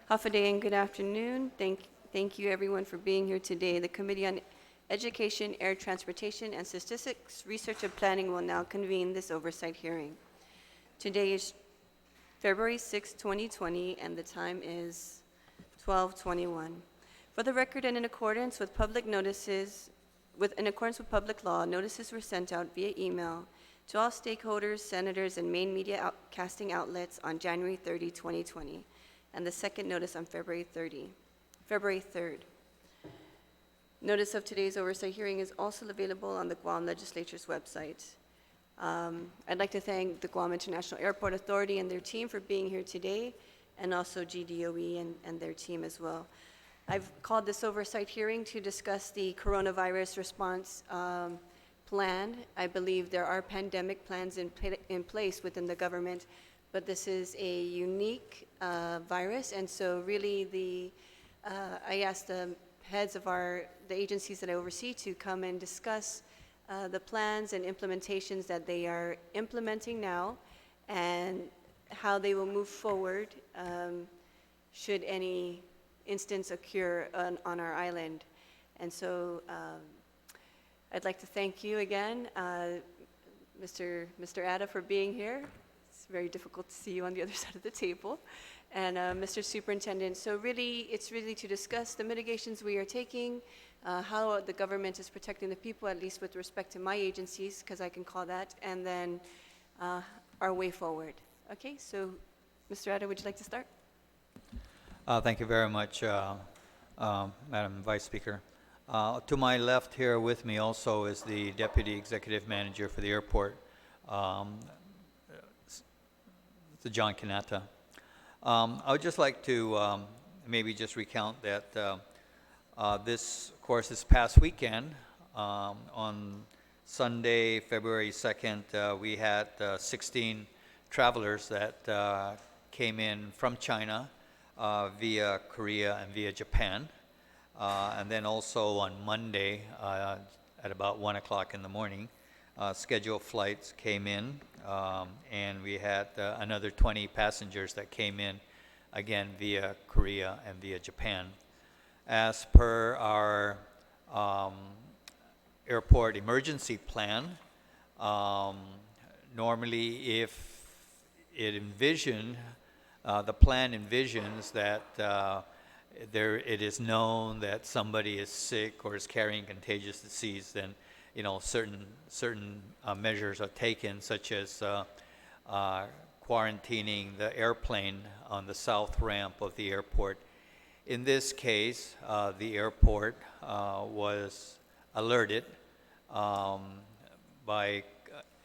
Hafaday and good afternoon. Thank you everyone for being here today. The Committee on Education, Air Transportation, and Statistics, Research and Planning will now convene this oversight hearing. Today is February 6, 2020, and the time is 12:21. For the record and in accordance with public law, notices were sent out via email to all stakeholders, senators, and main media casting outlets on January 30, 2020, and the second notice on February 3rd. Notice of today's oversight hearing is also available on the Guam Legislature's website. I'd like to thank the Guam International Airport Authority and their team for being here today, and also GDOE and their team as well. I've called this oversight hearing to discuss the coronavirus response plan. I believe there are pandemic plans in place within the government, but this is a unique virus, and so really I asked the heads of the agencies that I oversee to come and discuss the plans and implementations that they are implementing now, and how they will move forward should any instance occur on our island. And so I'd like to thank you again, Mr. Atta, for being here. It's very difficult to see you on the other side of the table. And Mr. Superintendent, so really, it's really to discuss the mitigations we are taking, how the government is protecting the people, at least with respect to my agencies, because I can call that, and then our way forward. Okay, so Mr. Atta, would you like to start? Thank you very much, Madam Vice Speaker. To my left here with me also is the Deputy Executive Manager for the airport, Mr. John Kanata. I would just like to maybe just recount that this past weekend, on Sunday, February 2nd, we had 16 travelers that came in from China via Korea and via Japan. And then also on Monday at about 1 o'clock in the morning, scheduled flights came in, and we had another 20 passengers that came in, again via Korea and via Japan. As per our airport emergency plan, normally if the plan envisions that it is known that somebody is sick or is carrying contagious disease, then certain measures are taken, such as quarantining the airplane on the south ramp of the airport. In this case, the airport was alerted by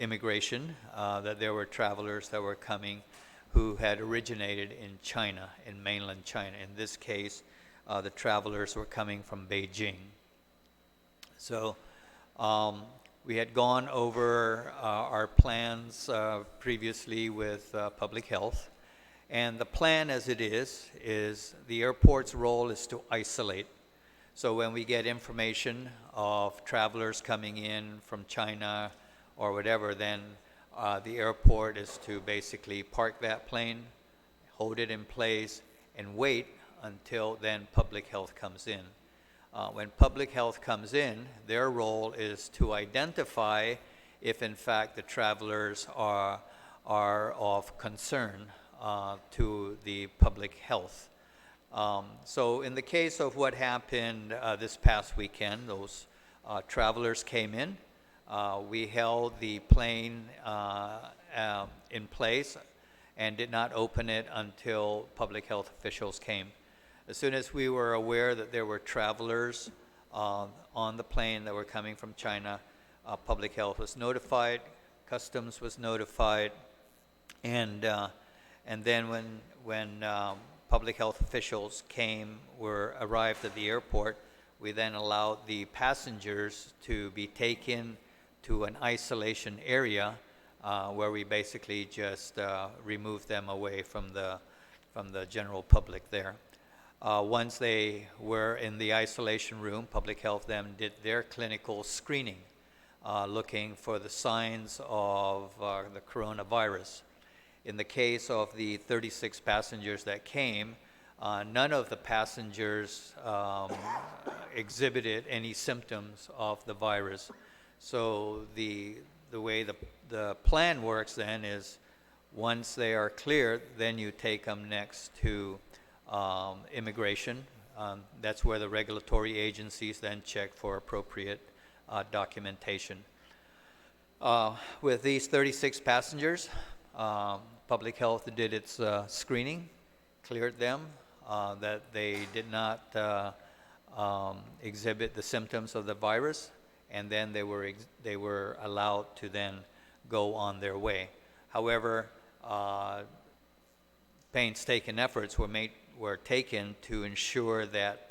immigration that there were travelers that were coming who had originated in China, in mainland China. In this case, the travelers were coming from Beijing. So we had gone over our plans previously with public health. And the plan as it is the airport's role is to isolate. So when we get information of travelers coming in from China or whatever, then the airport is to basically park that plane, hold it in place, and wait until then public health comes in. When public health comes in, their role is to identify if in fact the travelers are of concern to the public health. So in the case of what happened this past weekend, those travelers came in. We held the plane in place and did not open it until public health officials came. As soon as we were aware that there were travelers on the plane that were coming from China, public health was notified, customs was notified, and then when public health officials arrived at the airport, we then allowed the passengers to be taken to an isolation area where we basically just removed them away from the general public there. Once they were in the isolation room, public health then did their clinical screening, looking for the signs of the coronavirus. In the case of the 36 passengers that came, none of the passengers exhibited any symptoms of the virus. So the way the plan works then is once they are cleared, then you take them next to immigration. That's where the regulatory agencies then check for appropriate documentation. With these 36 passengers, Public Health did its screening, cleared them, that they did not exhibit the symptoms of the virus, and then they were allowed to then go on their way. However, painstaking efforts were taken to ensure that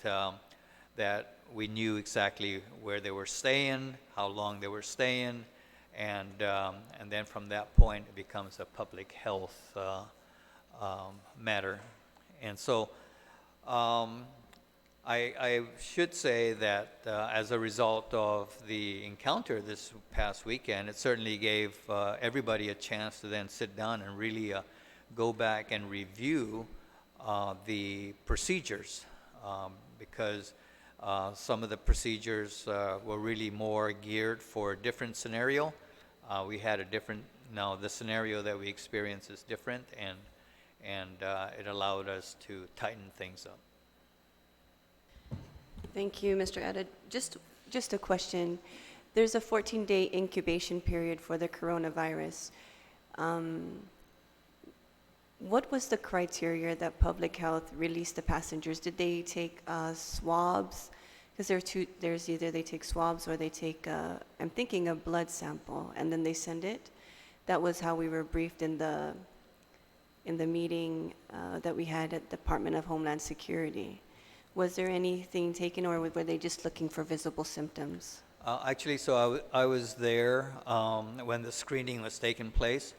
that we knew exactly where they were staying, how long they were staying, and then from that point it becomes a public health matter. And so I should say that as a result of the encounter this past weekend, it certainly gave everybody a chance to then sit down and really go back and review the procedures, because some of the procedures were really more geared for a different scenario. We had a different, now the scenario that we experience is different, and it allowed us to tighten things up. Thank you, Mr. Etta. Just a question. There's a 14-day incubation period for the coronavirus. What was the criteria that Public Health released the passengers? Did they take swabs? Because there's either they take swabs or they take, I'm thinking a blood sample, and then they send it. That was how we were briefed in the meeting that we had at the Department of Homeland Security. Was there anything taken, or were they just looking for visible symptoms? Actually, so I was there when the screening was taking place.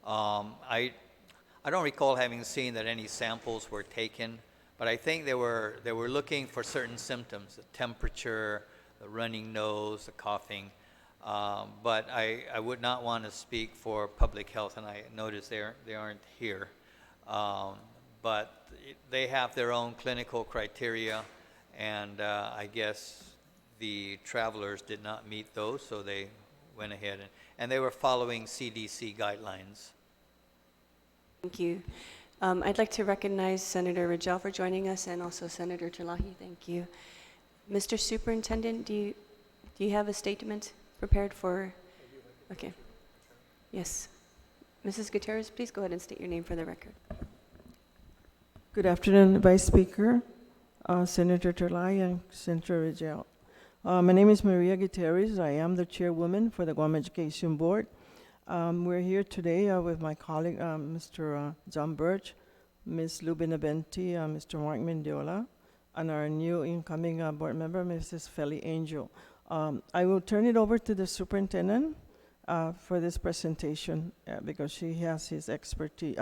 I don't recall having seen that any samples were taken, but I think they were looking for certain symptoms: the temperature, the running nose, the coughing. But I would not want to speak for Public Health, and I noticed they aren't here. But they have their own clinical criteria, and I guess the travelers did not meet those, so they went ahead and they were following CDC guidelines. Thank you. I'd like to recognize Senator Rajel for joining us, and also Senator Terlahi. Thank you. Mr. Superintendent, do you have a statement prepared for? Okay. Yes. Mrs. Gutierrez, please go ahead and state your name for the record. Good afternoon, Vice Speaker, Senator Terlahi, and Senator Rajel. My name is Maria Gutierrez. I am the chairwoman for the Guam Education Board. We're here today with my colleague, Mr. John Birch, Ms. Lou Benaventi, Mr. Mark Mendiola, and our new incoming board member, Mrs. Feli Angel. I will turn it over to the superintendent for this presentation because she has his expertise,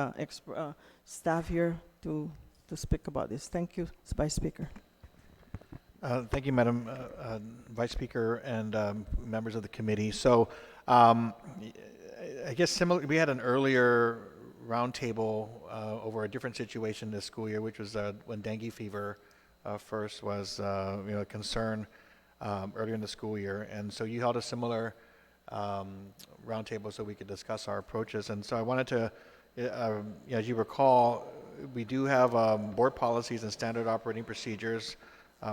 staff here to speak about this. Thank you, Vice Speaker. Thank you, Madam Vice Speaker and members of the committee. So I guess similar, we had an earlier roundtable over a different situation this school year, which was when dengue fever first was a concern earlier in the school year. And so you held a similar roundtable so we could discuss our approaches. And so I wanted to, as you recall, we do have board policies and standard operating procedures,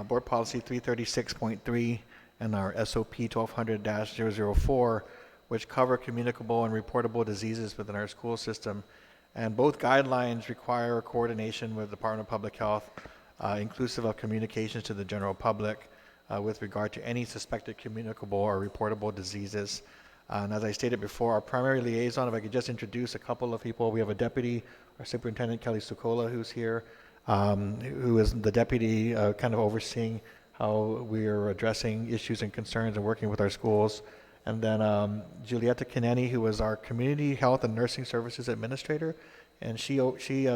board policy 336.3 and our SOP 1200-004, which cover communicable and reportable diseases within our school system. And both guidelines require coordination with the Department of Public Health, inclusive of communications to the general public with regard to any suspected communicable or reportable diseases. And as I stated before, our primary liaison, if I could just introduce a couple of people, we have a deputy, our superintendent, Kelly Sukola, who's here, who is the deputy kind of overseeing how we are addressing issues and concerns and working with our schools. And then Julieta Kineni, who is our Community Health and Nursing Services Administrator, and she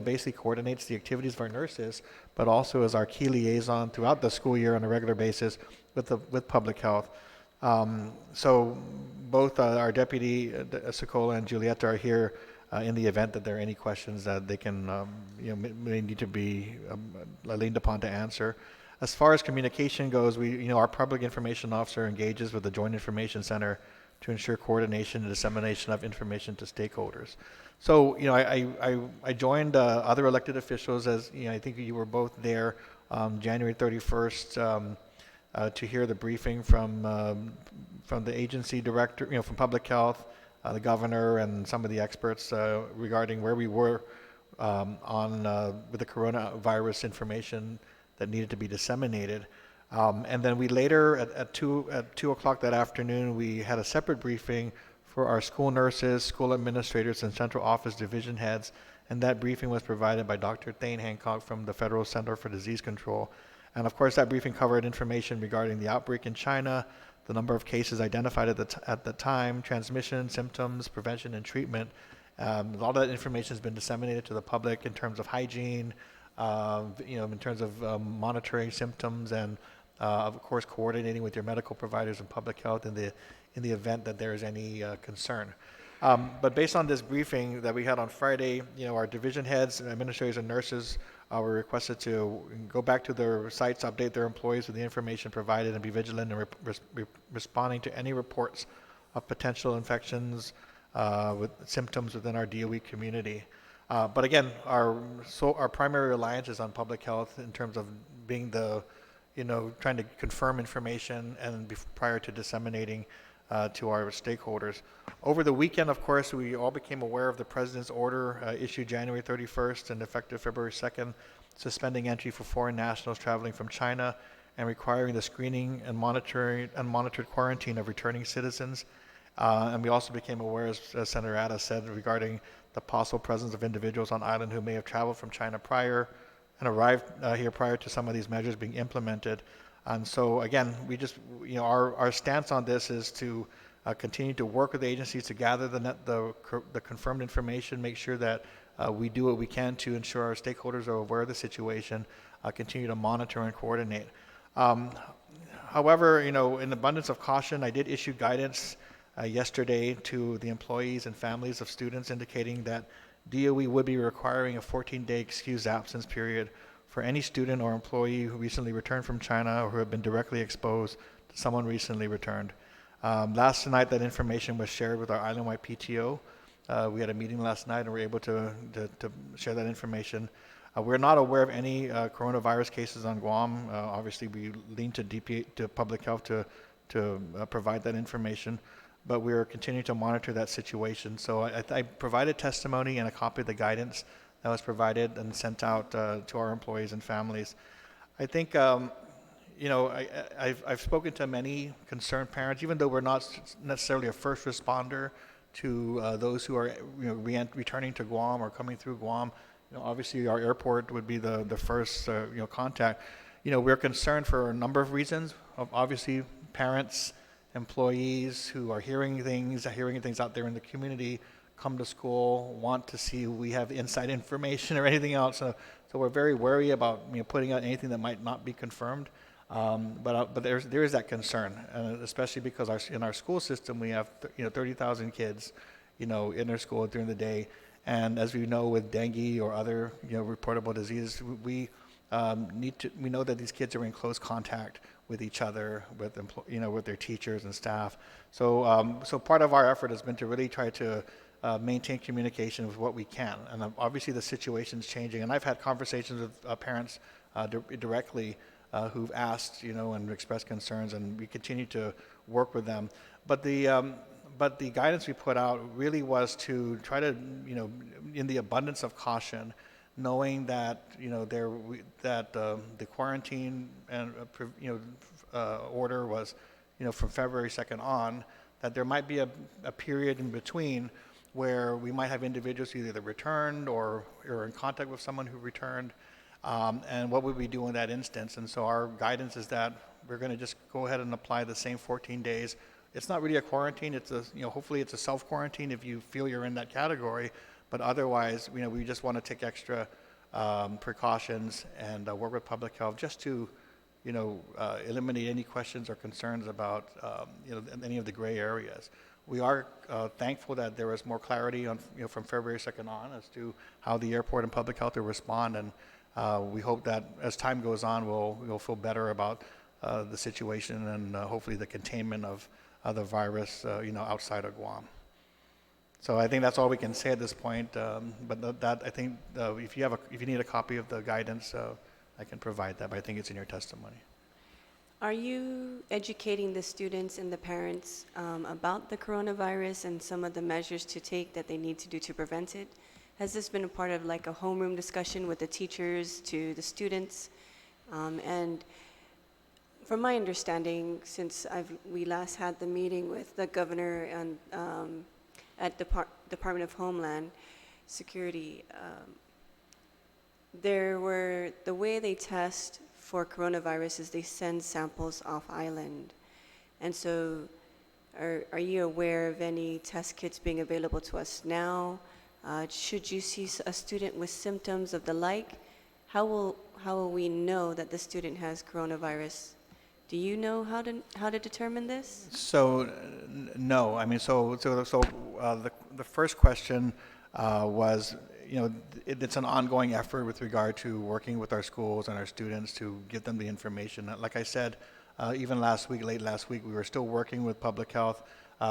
basically coordinates the activities of our nurses, but also is our key liaison throughout the school year on a regular basis with Public Health. So both our deputy, Sukola, and Julieta are here in the event that there are any questions that they can, may need to be leaned upon to answer. As far as communication goes, our public information officer engages with the Joint Information Center to ensure coordination and dissemination of information to stakeholders. So, I joined other elected officials, as I think you were both there January 31st to hear the briefing from the agency director, from public health, the governor, and some of the experts regarding where we were with the coronavirus information that needed to be disseminated. And then we later, at 2 o'clock that afternoon, we had a separate briefing for our school nurses, school administrators, and central office division heads. And that briefing was provided by Dr. Thane Hancock from the Federal Center for Disease Control. And of course, that briefing covered information regarding the outbreak in China, the number of cases identified at the time, transmission, symptoms, prevention, and treatment. All that information has been disseminated to the public in terms of hygiene, in terms of monitoring symptoms, and of course coordinating with your medical providers and public health in the event that there is any concern. But based on this briefing that we had on Friday, our division heads, administrators, and nurses were requested to go back to their sites, update their employees with the information provided, and be vigilant in responding to any reports of potential infections with symptoms within our DOE community. But again, our primary reliance is on public health in terms of being trying to confirm information and prior to disseminating to our stakeholders. Over the weekend, of course, we all became aware of the President's order issued January 31st and effective February 2nd, suspending entry for foreign nationals traveling from China and requiring the screening and monitored quarantine of returning citizens. And we also became aware, as Senator Atta said, regarding the possible presence of individuals on island who may have traveled from China prior and arrived here prior to some of these measures being implemented. And so again, we just, our stance on this is to continue to work with the agencies to gather the confirmed information, make sure that we do what we can to ensure our stakeholders are aware of the situation, continue to monitor and coordinate. However, in abundance of caution, I did issue guidance yesterday to the employees and families of students indicating that DOE would be requiring a 14-day excused absence period for any student or employee who recently returned from China or who have been directly exposed to someone recently returned. Last night, that information was shared with our island-wide PTO. We had a meeting last night and were able to share that information. We're not aware of any coronavirus cases on Guam. Obviously, we lean to public health to provide that information, but we're continuing to monitor that situation. So I provided testimony and a copy of the guidance that was provided and sent out to our employees and families. I think, I've spoken to many concerned parents, even though we're not necessarily a first responder to those who are returning to Guam or coming through Guam. Obviously our airport would be the first contact. We're concerned for a number of reasons. Obviously, parents, employees who are hearing things out there in the community, come to school, want to see we have inside information or anything else. So we're very wary about putting out anything that might not be confirmed. But there is that concern, and especially because in our school system we have 30,000 kids, in their school during the day, and as we know with dengue or other reportable diseases, we know that these kids are in close contact with each other, with their teachers and staff. So part of our effort has been to really try to maintain communication with what we can. And obviously the situation's changing. And I've had conversations with parents directly who've asked, and expressed concerns, and we continue to work with them. But the guidance we put out really was to try to, in the abundance of caution, knowing that the quarantine and order was from February 2nd on, that there might be a period in between where we might have individuals who either returned or are in contact with someone who returned, and what would we do in that instance. And so our guidance is that we're going to just go ahead and apply the same 14 days. It's not really a quarantine. It's hopefully it's a self-quarantine if you feel you're in that category. But otherwise, we just want to take extra precautions and work with public health just to, eliminate any questions or concerns about, any of the gray areas. We are thankful that there was more clarity on, from February 2nd on as to how the airport and public health will respond, and we hope that as time goes on, we'll feel better about the situation and hopefully the containment of the virus, outside of Guam. So I think that's all we can say at this point. But that I think if you need a copy of the guidance, I can provide that. But I think it's in your testimony. Are you educating the students and the parents about the coronavirus and some of the measures to take that they need to do to prevent it? Has this been a part of like a homeroom discussion with the teachers to the students? And from my understanding, since we last had the meeting with the governor and at the Department of Homeland Security, the way they test for coronavirus is they send samples off island. And so are you aware of any test kits being available to us now? Should you see a student with symptoms of the like, how will we know that the student has coronavirus? Do you know how to determine this? So, no. I mean, the first question was, it's an ongoing effort with regard to working with our schools and our students to give them the information. Like I said, even late last week, we were still working with public health.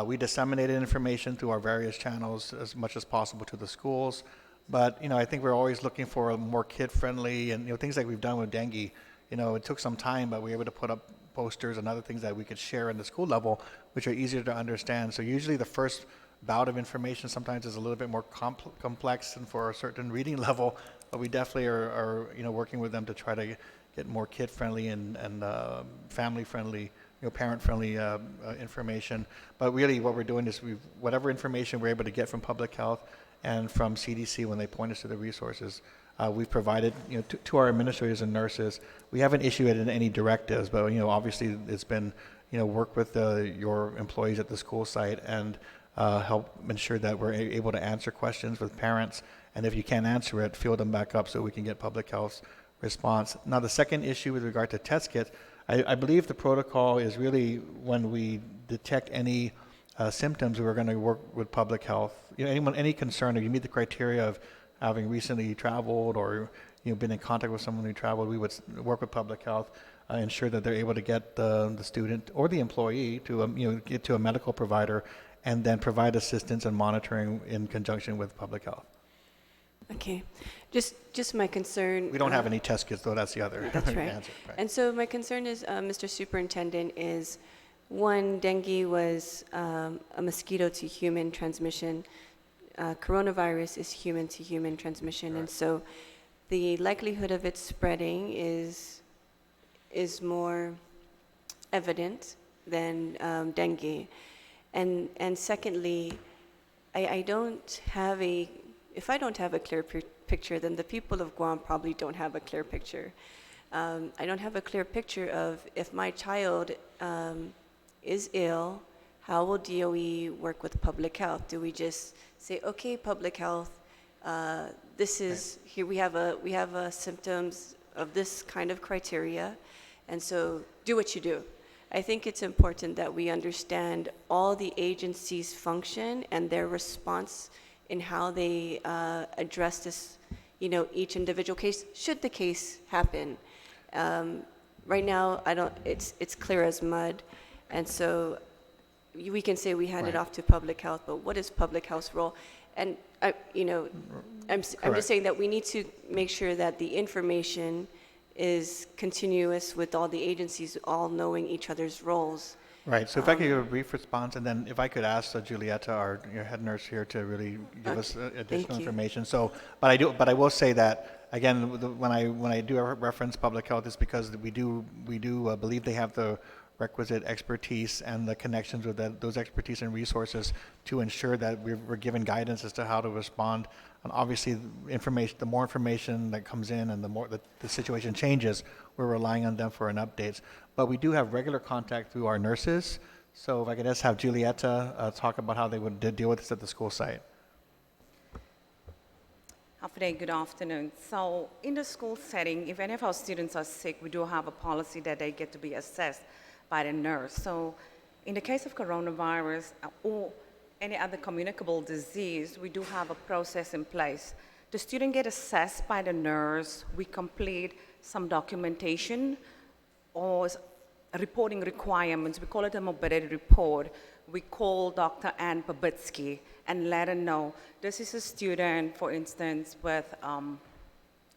We disseminated information through our various channels as much as possible to the schools. But, I think we're always looking for a more kid-friendly and, things like we've done with dengue. It took some time, but we were able to put up posters and other things that we could share in the school level, which are easier to understand. So usually the first bout of information sometimes is a little bit more complex and for a certain reading level, but we definitely are working with them to try to get more kid-friendly and family-friendly, parent-friendly information. But really what we're doing is whatever information we're able to get from public health and from CDC when they point us to the resources, we've provided to our administrators and nurses. We haven't issued any directives, but obviously it's been work with your employees at the school site and help ensure that we're able to answer questions with parents, and if you can't answer it, field them back up so we can get public health's response. Now the second issue with regard to test kits, I believe the protocol is really when we detect any symptoms, we're going to work with public health. Any concern, if you meet the criteria of having recently traveled or been in contact with someone who traveled, we would work with public health, ensure that they're able to get the student or the employee to get to a medical provider, and then provide assistance and monitoring in conjunction with public health. Okay, just my concern. We don't have any test kits, though. That's the other That's right. answer. Right. And so my concern is, Mr. Superintendent, is one, dengue was a mosquito to human transmission. Coronavirus is human to human transmission, and so the likelihood of it spreading is more evident than dengue. And secondly, if I don't have a clear picture, then the people of Guam probably don't have a clear picture. I don't have a clear picture of if my child is ill, how will DOE work with public health? Do we just say, okay, public health, here we have symptoms of this kind of criteria, and so do what you do. I think it's important that we understand all the agencies' function and their response in how they address this, each individual case, should the case happen. Right now, it's clear as mud, and so we can say we hand it off to public health, but what is public health's role? And I'm just saying that we need to make sure that the information is continuous with all the agencies all knowing each other's roles. Right. So if I could give a brief response, and then if I could ask Julieta, our head nurse here, to really give us additional information. So, but I will say that again, when I do reference public health, it's because we do believe they have the requisite expertise and the connections with those expertise and resources to ensure that we're given guidance as to how to respond. And obviously, the more information that comes in and the more the situation changes, we're relying on them for an updates. But we do have regular contact through our nurses. So if I could just have Julieta talk about how they would deal with this at the school site. Afternoon, good afternoon. So in the school setting, if any of our students are sick, we do have a policy that they get to be assessed by the nurse. So In the case of coronavirus or any other communicable disease, we do have a process in place. The student get assessed by the nurse. We complete some documentation or reporting requirements. We call it a morbidity report. We call Dr. Ann Babitsky and let her know this is a student, for instance, with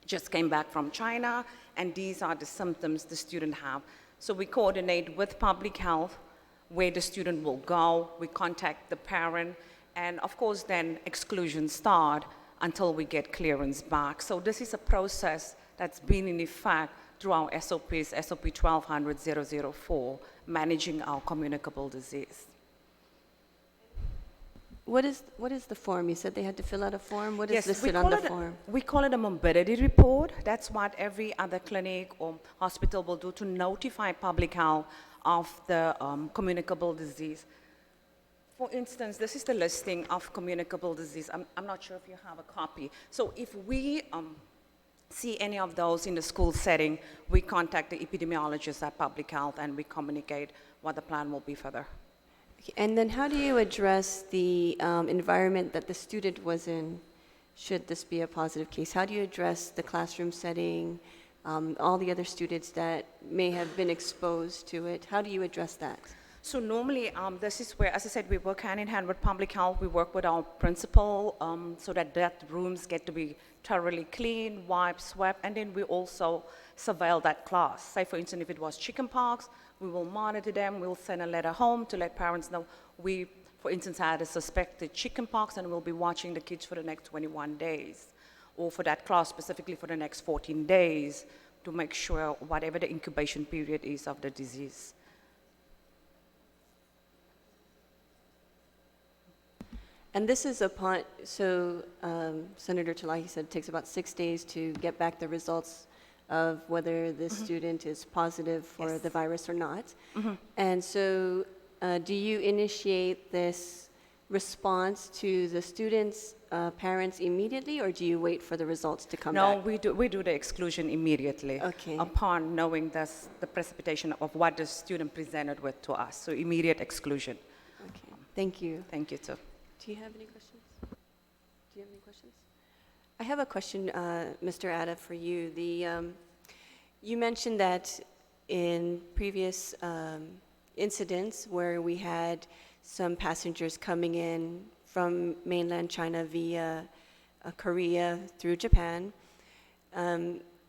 just came back from China, and these are the symptoms the student have. So we coordinate with public health where the student will go. We contact the parent, and of course then exclusions start until we get clearance back. So this is a process that's been in effect through our SOPs, SOP 1200-004, managing our communicable disease. What is the form? You said they had to fill out a form? What is we listed call on the it form? we call it a morbidity report. That's what every other clinic or hospital will do to notify public health of the communicable disease. For instance, this is the listing of communicable disease. I'm not sure if you have a copy. So if we see any of those in the school setting, we contact the epidemiologist at public health and we communicate what the plan will be further. Okay, and then how do you address the environment that the student was in, should this be a positive case? How do you address the classroom setting, all the other students that may have been exposed to it? How do you address that? So normally, this is where, as I said, we work hand in hand with public health. We work with our principal so that rooms get to be thoroughly clean, wiped, swept, and then we also surveil that class. Say, for instance, if it was chickenpox, we will monitor them. We'll send a letter home to let parents know we, for instance, had a suspected chickenpox, and we'll be watching the kids for the next 21 days, or for that class specifically for the next 14 days to make sure whatever the incubation period is of the disease. And this is upon, so Senator Talahi said it takes about 6 days to get back the results of whether the student is positive for Yes. the virus or not. And so do you initiate this response to the students' parents immediately, or do you wait for the results to come No, back? we do the exclusion immediately Okay. upon knowing the precipitation of what the student presented with to us. So immediate exclusion. Okay, thank you. Thank you, too. Do you have any questions? Do you have any questions? I have a question, Mr. Atta, for you. You mentioned that in previous incidents where we had some passengers coming in from mainland China via Korea through Japan,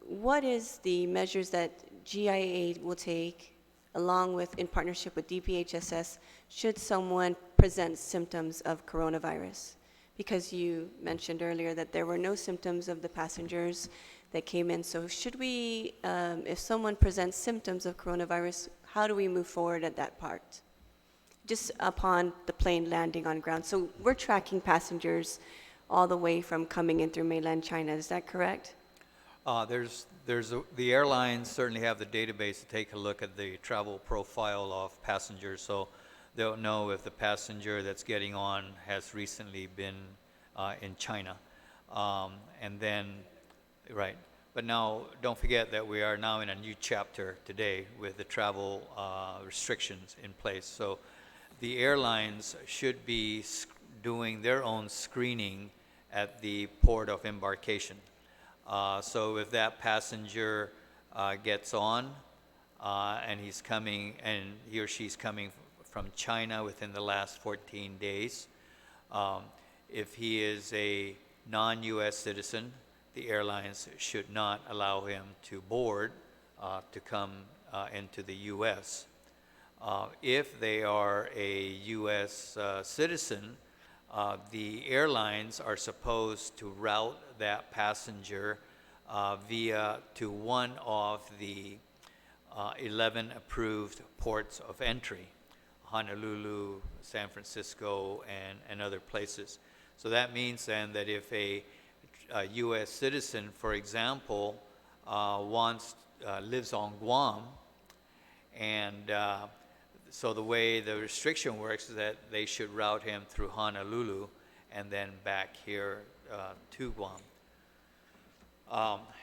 what is the measures that GIA will take along with, in partnership with DPHSS, should someone present symptoms of coronavirus? Because you mentioned earlier that there were no symptoms of the passengers that came in. So should we, if someone presents symptoms of coronavirus, how do we move forward at that part? Just upon the plane landing on ground. So we're tracking passengers all the way from coming in through mainland China. Is that correct? The airlines certainly have the database to take a look at the travel profile of passengers, so they'll know if the passenger that's getting on has recently been in China. And then, right. But now, don't forget that we are now in a new chapter today with the travel restrictions in place. So the airlines should be doing their own screening at the port of embarkation. So if that passenger gets on and he's coming, and he or she's coming from China within the last 14 days, if he is a non-U.S. citizen, the airlines should not allow him to board to come into the U.S. If they are a U.S. citizen, the airlines are supposed to route that passenger to one of the 11 approved ports of entry, Honolulu, San Francisco, and other places. So that means then that if a U.S. citizen, for example, lives on Guam, and so the way the restriction works is that they should route him through Honolulu and then back here to Guam.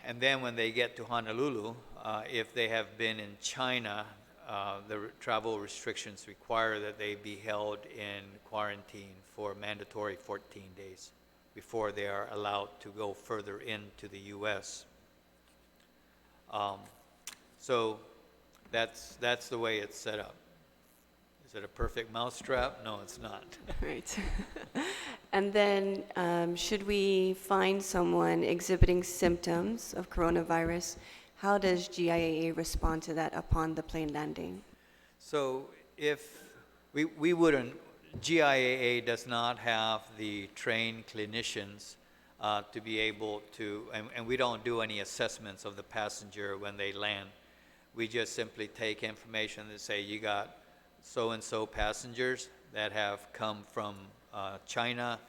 And then when they get to Honolulu, if they have been in China travel restrictions require that they be held in quarantine for mandatory 14 days before they are allowed to go further into the U.S. So that's the way it's set up. Is it a perfect mousetrap? No, it's not. Right. And then, should we find someone exhibiting symptoms of coronavirus, how does GIAA respond to that upon the plane landing? So if we wouldn't, GIAA does not have the trained clinicians to be able to, and we don't do any assessments of the passenger when they land. We just simply take information and say, you got so-and-so passengers that have come from China,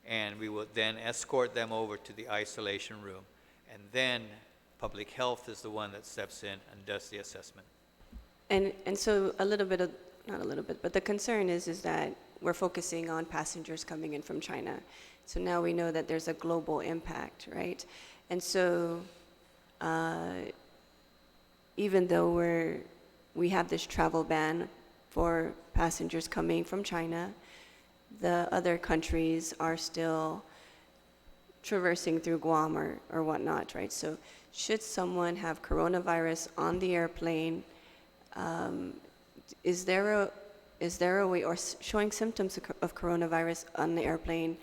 and we would then escort them over to the isolation room. And then public health is the one that steps in and does the assessment. And so a little bit of, not a little bit, but the concern is that we're focusing on passengers coming in from China. So now we know that there's a global impact, right? And so even though we have this travel ban for passengers coming from China, the other countries are still traversing through Guam or whatnot, right? So should someone have coronavirus on the airplane, is there a way, or showing symptoms of coronavirus on the airplane,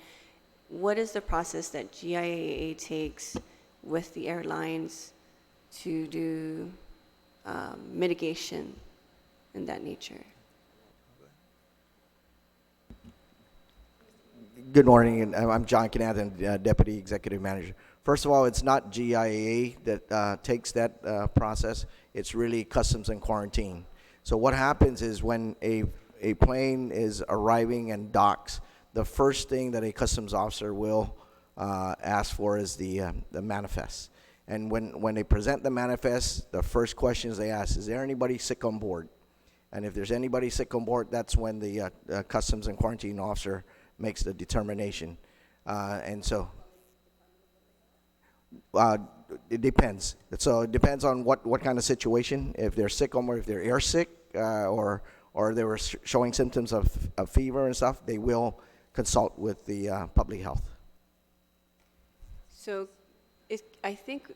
what is the process that GIAA takes with the airlines to do mitigation in that nature? Good morning, and I'm John Canathan, Deputy Executive Manager. First of all, it's not GIAA that takes that process. It's really Customs and Quarantine. So what happens is when a plane is arriving and docks, the first thing that a customs officer will ask for is the manifest. And when they present the manifest, the first questions they ask, is there anybody sick on board? And if there's anybody sick on board, that's when the Customs and Quarantine officer makes the determination. And so it depends. So it depends on what kind of situation. If they're sick on board, if they're air sick, or they were showing symptoms of fever and stuff, they will consult with the public health. So I think,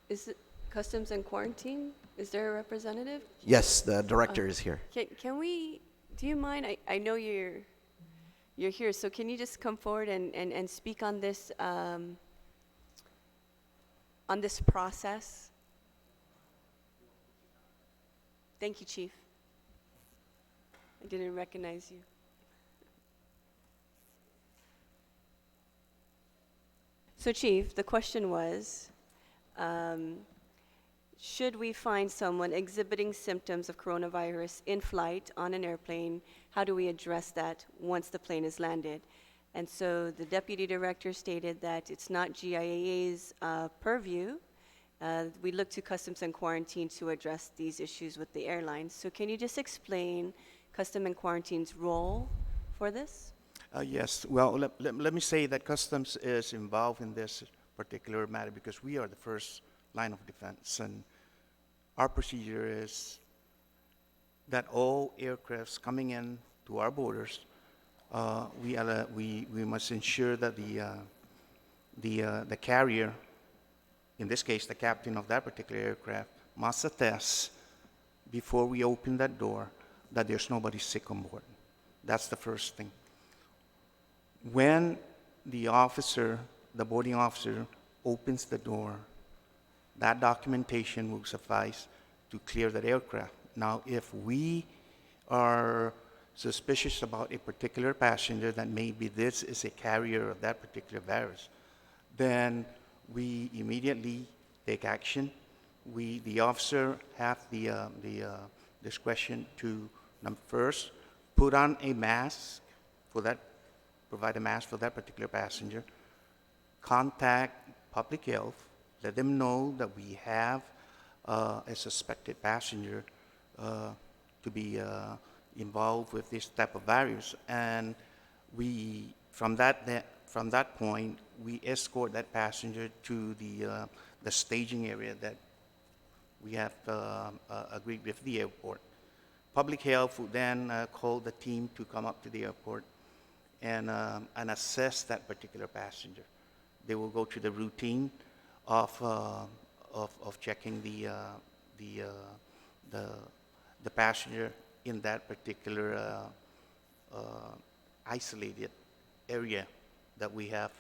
is it Customs and Quarantine? Is there a representative? Yes, the director is here. Can we, do you mind, I know you're here, so can you just come forward and speak on this process? Thank you, Chief. I didn't recognize you. So, Chief, the question was, should we find someone exhibiting symptoms of coronavirus in flight on an airplane? How do we address that once the plane is landed? And so the Deputy Director stated that it's not GIAA's purview. We look to Customs and Quarantine to address these issues with the airlines. So can you just explain Customs and Quarantine's role for this? Yes. Well, let me say that Customs is involved in this particular matter because we are the first line of defense, and our procedure is that all aircrafts coming in to our borders, we must ensure that the carrier, in this case the captain of that particular aircraft, must attest before we open that door that there's nobody sick on board. That's the first thing. When the officer, the boarding officer, opens the door, that documentation will suffice to clear that aircraft. Now, if we are suspicious about a particular passenger that maybe this is a carrier of that particular virus, then we immediately take action. The officer have the discretion to, first, put on a mask for that, provide a mask for that particular passenger, contact public health, let them know that we have a suspected passenger to be involved with this type of virus, and we, from that point, we escort that passenger to the staging area that we have agreed with the airport. Public health will then call the team to come up to the airport and assess that particular passenger. They will go through the routine of checking the passenger in that particular isolated area that we have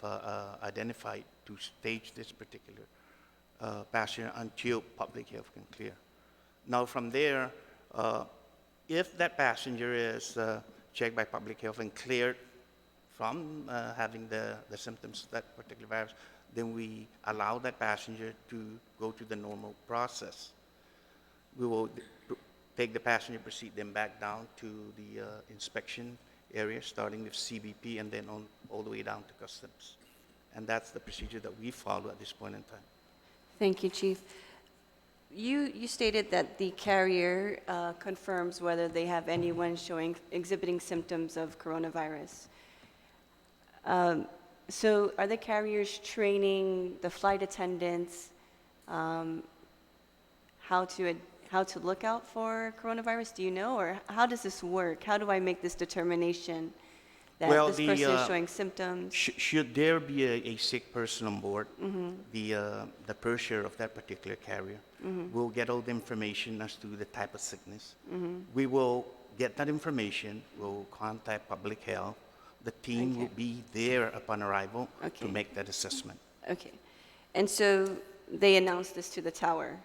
identified to stage this particular passenger until public health can clear. Now from there, if that passenger is checked by public health and cleared from having the symptoms of that particular virus, then we allow that passenger to go through the normal process. We will take the passenger, proceed them back down to the inspection area, starting with CBP and then all the way down to customs. And that's the procedure that we follow at this point in time. Thank you, Chief. You stated that the carrier confirms whether they have anyone exhibiting symptoms of coronavirus. So are the carriers training the flight attendants how to look out for coronavirus? Do you know, or how does this work? How do I make this determination that this person is showing symptoms? Should there be a sick person on board, the purser of that particular carrier will get all the information as to the type of sickness. We will get that information, we'll contact public health. The team will be there upon arrival to make that assessment. Okay. And so they announce this to the tower,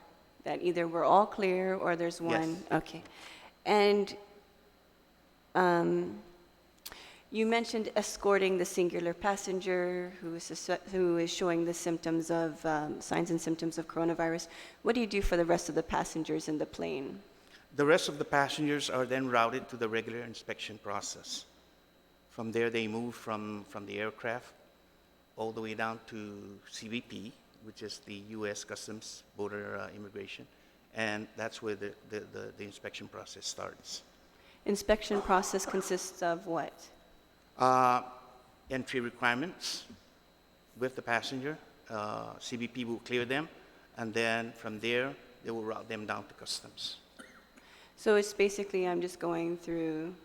that either we're all clear or there's one? Yes. Okay. And you mentioned escorting the singular passenger who is showing the symptoms of, signs and symptoms of coronavirus. What do you do for the rest of the passengers in the plane? The rest of the passengers are then routed to the regular inspection process. From there, they move from the aircraft all the way down to CBP, which is the U.S. Customs Border Immigration, and that's where the inspection process starts. Inspection process consists of what? Entry requirements with the passenger. CBP will clear them, and then from there, they will route them down to customs. So it's basically I'm just going through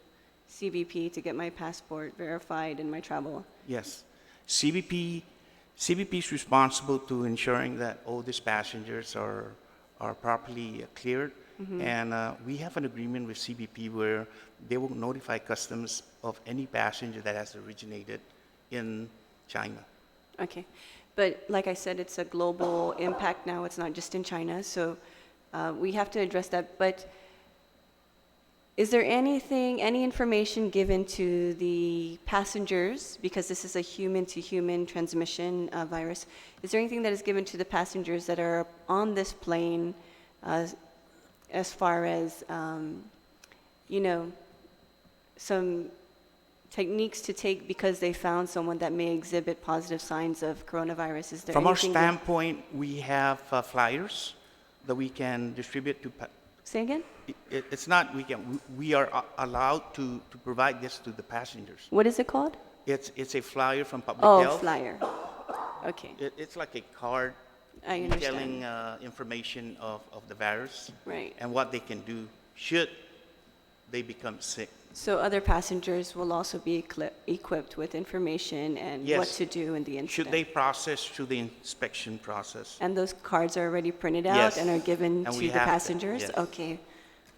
CBP to get my passport verified and my travel? Yes. CBP is responsible to ensuring that all these passengers are properly cleared. And we have an agreement with CBP where they will notify customs of any passenger that has originated in China. Okay. But like I said, it's a global impact now. It's not just in China. So we have to address that. But is there any information given to the passengers, because this is a human-to-human transmission virus, is there anything that is given to the passengers that are on this plane as far as, some techniques to take because they found someone that may exhibit positive signs of coronavirus? Is there From our standpoint, we have flyers that we can distribute to Say again? It's not we are allowed to provide this to the passengers. What is it called? It's a flyer from public health. Oh, flyer. Okay. It's like a card telling information of the virus. Right. And what they can do should they become sick. So other passengers will also be equipped with information and what to do in the incident. Should they process through the inspection process. And those cards are already printed out and are given to the passengers? Yes. Okay.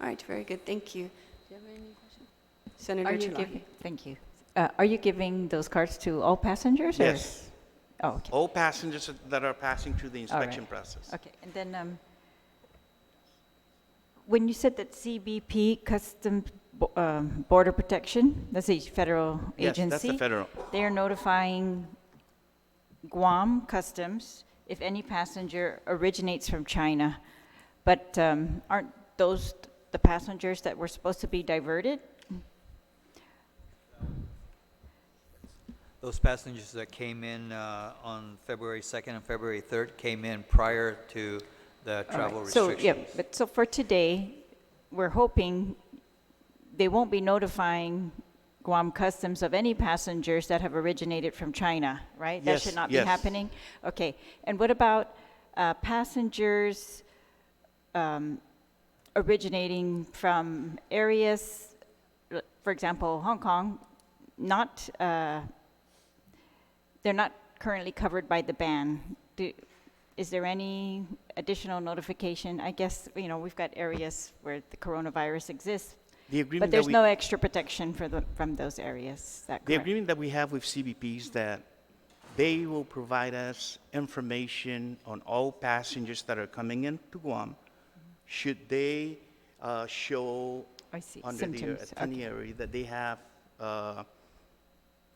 All right, very good. Thank you. Do you have any questions? Senator Chalahi. Thank you. Are you giving those cards to all passengers? Yes. Oh, okay. All passengers that are passing through the inspection process. Okay. And then when you said that CBP, Customs Border Protection, that's a federal agency. Yes, that's the federal. They are notifying Guam Customs if any passenger originates from China. But aren't those the passengers that were supposed to be diverted? Those passengers that came in on February 2nd and February 3rd came in prior to the travel restrictions. So for today, we're hoping they won't be notifying Guam Customs of any passengers that have originated from China, right? That should not be happening? Okay. And what about passengers originating from areas, for example, Hong Kong, not, they're not currently covered by the ban. Is there any additional notification? I guess, you know, we've got areas where the coronavirus exists, The agreement but that there's we, no extra protection for from those areas. Is that the correct? agreement that we have with CBP is that they will provide us information on all passengers that are coming into Guam, should they show I see, under their symptoms. Okay. itinerary that they have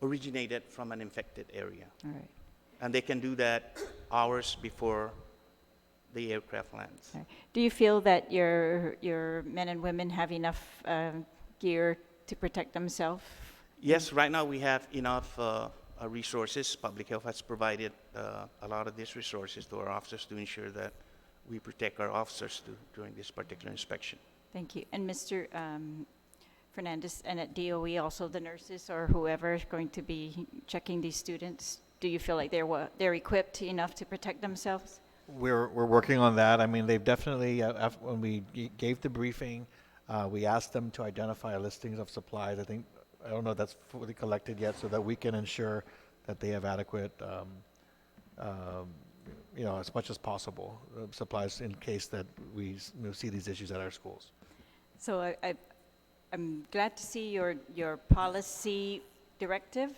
originated from an infected area. All right. And they can do that hours before the aircraft lands. All right. Do you feel that your men and women have enough gear to protect themselves? Yes, right now we have enough resources. Public Health has provided a lot of these resources to our officers to ensure that we protect our officers during this particular inspection. Thank you. And Mr. Fernandez, and at DOE also the nurses or whoever is going to be checking these students, do you feel like they're equipped enough to protect themselves? We're working on that. I mean, they've definitely, when we gave the briefing, we asked them to identify listings of supplies. I don't know if that's fully collected yet, so that we can ensure that they have adequate, you know, as much as possible, supplies in case that we see these issues at our schools. So I'm glad to see your policy directive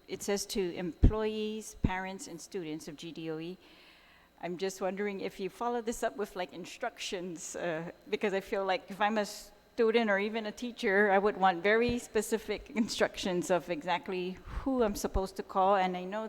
it says to employees, parents, and students of GDOE. I'm just wondering if you follow this up with like instructions, because I feel like if I'm a student or even a teacher, I would want very specific instructions of exactly who I'm supposed to call, and I know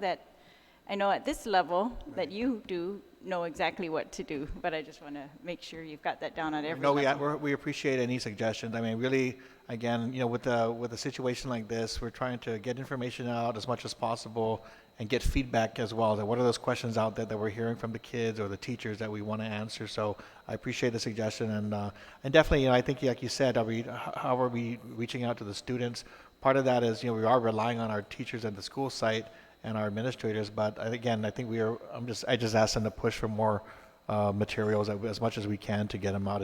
at this level that you do know exactly what to do, but I just want to make sure you've got that down on every No, level. we appreciate any suggestions. I mean, really, again, you know, with a situation like this, we're trying to get information out as much as possible and get feedback as well. That what are those questions out there that we're hearing from the kids or the teachers that we want to answer? So I appreciate the suggestion, and definitely, you know, I think like you said, how are we reaching out to the students? Part of that is, you know, we are relying on our teachers at the school site and our administrators, but again, I think I just asked them to push for more materials as much as we can to get them out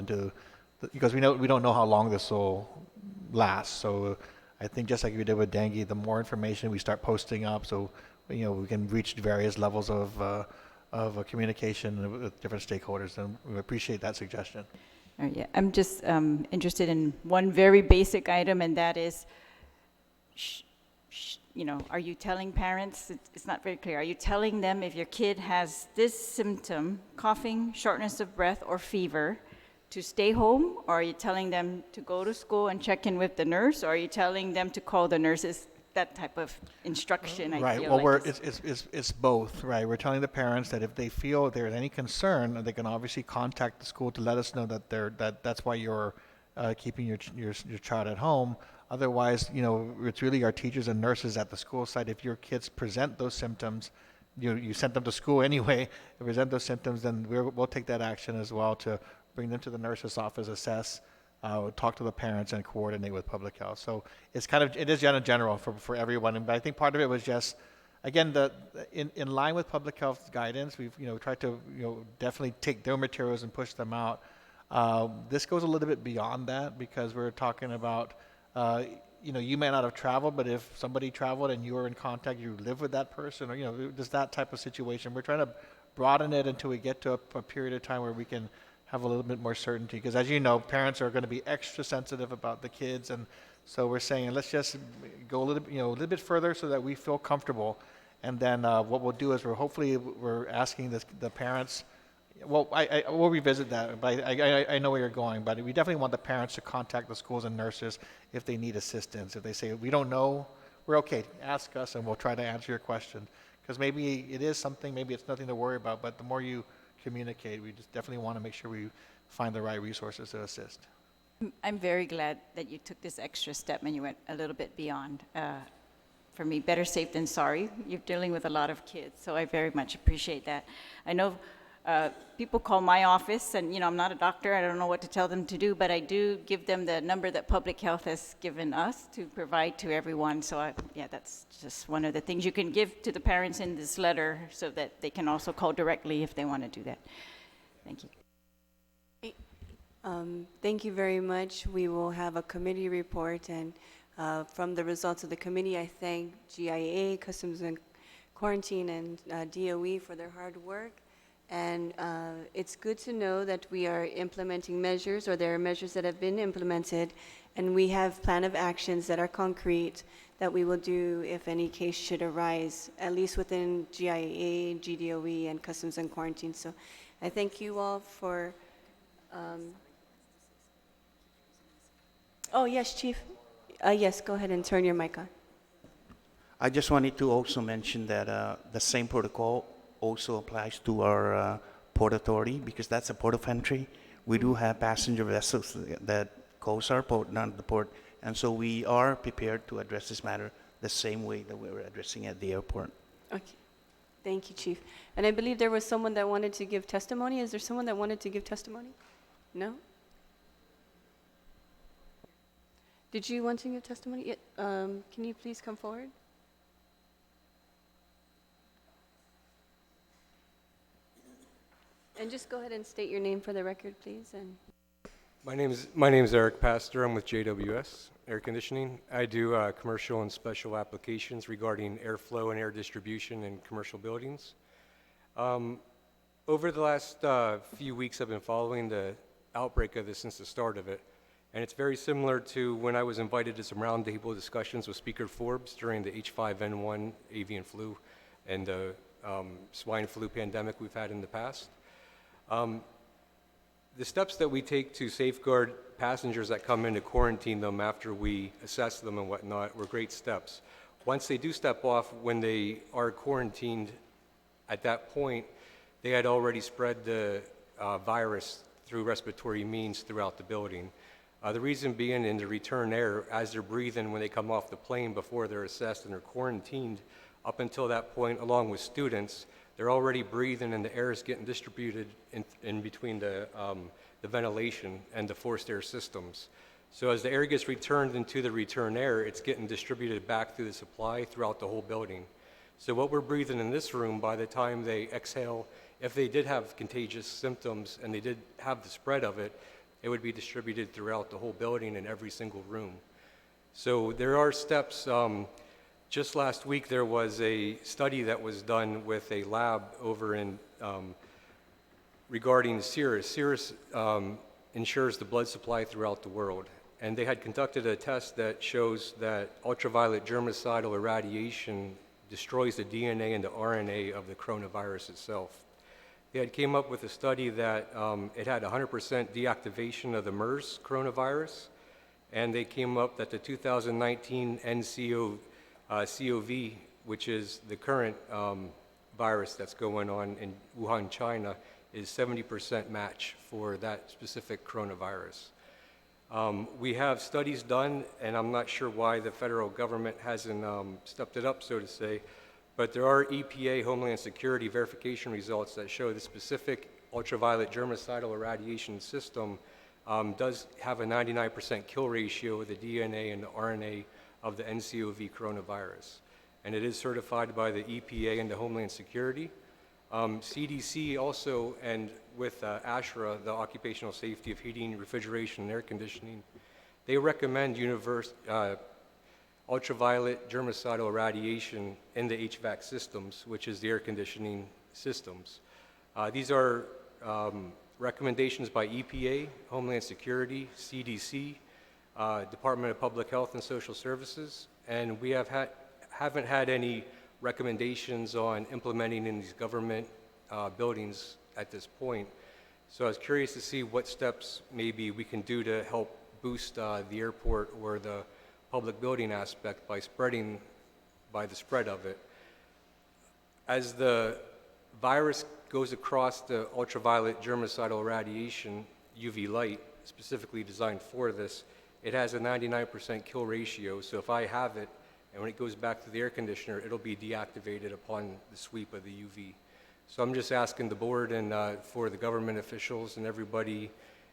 because we don't know how long this will last. So I think just like we did with dengue, the more information we start posting up, so you know we can reach various levels of communication with different stakeholders, and we appreciate that suggestion. Yeah, I'm just interested in one very basic item, and that is, you know, are you telling parents, it's not very clear, are you telling them if your kid has this symptom, coughing, shortness of breath, or fever, to stay home, or are you telling them to go to school and check in with the nurse, or are you telling them to call the nurses? That type of instruction, I Right. feel Well, like it's both, right? We're telling the parents that if they feel there's any concern, they can obviously contact the school to let us know that that's why you're keeping your child at home. Otherwise, you know, it's really our teachers and nurses at the school site. If your kids present those symptoms, you sent them to school anyway. If they present those symptoms, then we'll take that action as well to bring them to the nurse's office, assess, talk to the parents, and coordinate with public health. So it is general for everyone. But I think part of it was just, again, in line with public health guidance, we've tried to definitely take their materials and push them out. This goes a little bit beyond that because we're talking about. You may not have traveled, but if somebody traveled and you were in contact, you live with that person, or there's that type of situation. We're trying to broaden it until we get to a period of time where we can have a little bit more certainty. Because as you know, parents are going to be extra sensitive about the kids, and so we're saying let's just go a little bit further so that we feel comfortable. And then what we'll do is we're asking the parents. Well, we'll revisit that, but I know where you're going. But we definitely want the parents to contact the schools and nurses if they need assistance. If they say, we don't know, we're okay. Ask us, and we'll try to answer your question. Because maybe it is something, maybe it's nothing to worry about, but the more you communicate, we just definitely want to make sure we find the right resources to assist. I'm very glad that you took this extra step and you went a little bit beyond. For me, better safe than sorry. You're dealing with a lot of kids, so I very much appreciate that. I know people call my office, and I'm not a doctor. I don't know what to tell them to do, but I do give them the number that Public Health has given us to provide to everyone. So that's just one of the things you can give to the parents in this letter, so that they can also call directly if they want to do that. Thank you. Thank you very much. We will have a committee report, and from the results of the committee, I thank GIA, Customs and Quarantine, and DOE for their hard work. And it's good to know that we are implementing measures, or there are measures that have been implemented, and we have plan of actions that are concrete that we will do if any case should arise, at least within GIA, GDOE, and Customs and Quarantine. So I thank you all for. Oh, yes, Chief. Yes, go ahead and turn your mic on. I just wanted to also mention that the same protocol also applies to our port authority, because that's a port of entry. We do have passenger vessels that goes our port, not the port, and so we are prepared to address this matter the same way that we were addressing at the airport. Okay. Thank you, Chief. And I believe there was someone that wanted to give testimony. Is there someone that wanted to give testimony? No? Did you want to give testimony? Can you please come forward? And just go ahead and state your name for the record, please. And My name is Eric Pastor. I'm with JWS Air Conditioning. I do commercial and special applications regarding airflow and air distribution in commercial buildings. Over the last few weeks, I've been following the outbreak of this since the start of it, and it's very similar to when I was invited to some roundtable discussions with Speaker Forbes during the H5N1 avian flu and the swine flu pandemic we've had in the past. The steps that we take to safeguard passengers that come in to quarantine them after we assess them and whatnot were great steps. Once they do step off, when they are quarantined, at that point, they had already spread the virus through respiratory means throughout the building. The reason being, in the return air, as they're breathing when they come off the plane before they're assessed and they're quarantined, up until that point, along with students, they're already breathing and the air is getting distributed in between the ventilation and the forced air systems. So as the air gets returned into the return air, it's getting distributed back through the supply throughout the whole building. So what we're breathing in this room, by the time they exhale, if they did have contagious symptoms and they did have the spread of it, it would be distributed throughout the whole building in every single room. So there are steps. Just last week, there was a study that was done with a lab over in regarding Cirrus. Cirrus ensures the blood supply throughout the world. And they had conducted a test that shows that ultraviolet germicidal irradiation destroys the DNA and the RNA of the coronavirus itself. They had came up with a study that it had 100% deactivation of the MERS coronavirus, and they came up that the 2019 COV, which is the current virus that's going on in Wuhan, China, is 70% match for that specific coronavirus. We have studies done, and I'm not sure why the federal government hasn't stepped it up, so to say, but there are EPA Homeland Security verification results that show the specific ultraviolet germicidal irradiation system does have a 99% kill ratio of the DNA and the RNA of the nCoV coronavirus. And it is certified by the EPA and the Homeland Security. CDC also, and with ASHRA, the Occupational Safety of Heating, Refrigeration, and Air Conditioning, they recommend ultraviolet germicidal irradiation in the HVAC systems, which is the air conditioning systems. These are recommendations by EPA, Homeland Security, CDC, Department of Public Health and Social Services, and we haven't had any recommendations on implementing in these government buildings at this point. So I was curious to see what steps maybe we can do to help boost the airport or the public building aspect by the spread of it. As the virus goes across the ultraviolet germicidal radiation, UV light, specifically designed for this, it has a 99% kill ratio, so if I have it, and when it goes back to the air conditioner, it'll be deactivated upon the sweep of the UV. So I'm just asking the board and for the government officials and everybody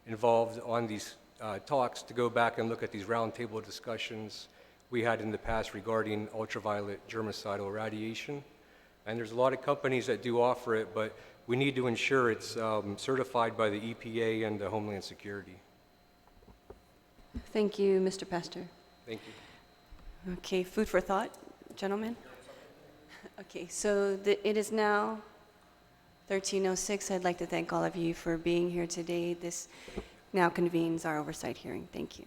involved on these talks to go back and look at these roundtable discussions we had in the past regarding ultraviolet germicidal radiation. And there's a lot of companies that do offer it, but we need to ensure it's certified by the EPA and the Homeland Security. Thank you, Mr. Pastor. Thank you. Okay, food for thought, gentlemen? Okay, so it is now 13:06. I'd like to thank all of you for being here today. This now convenes our oversight hearing. Thank you.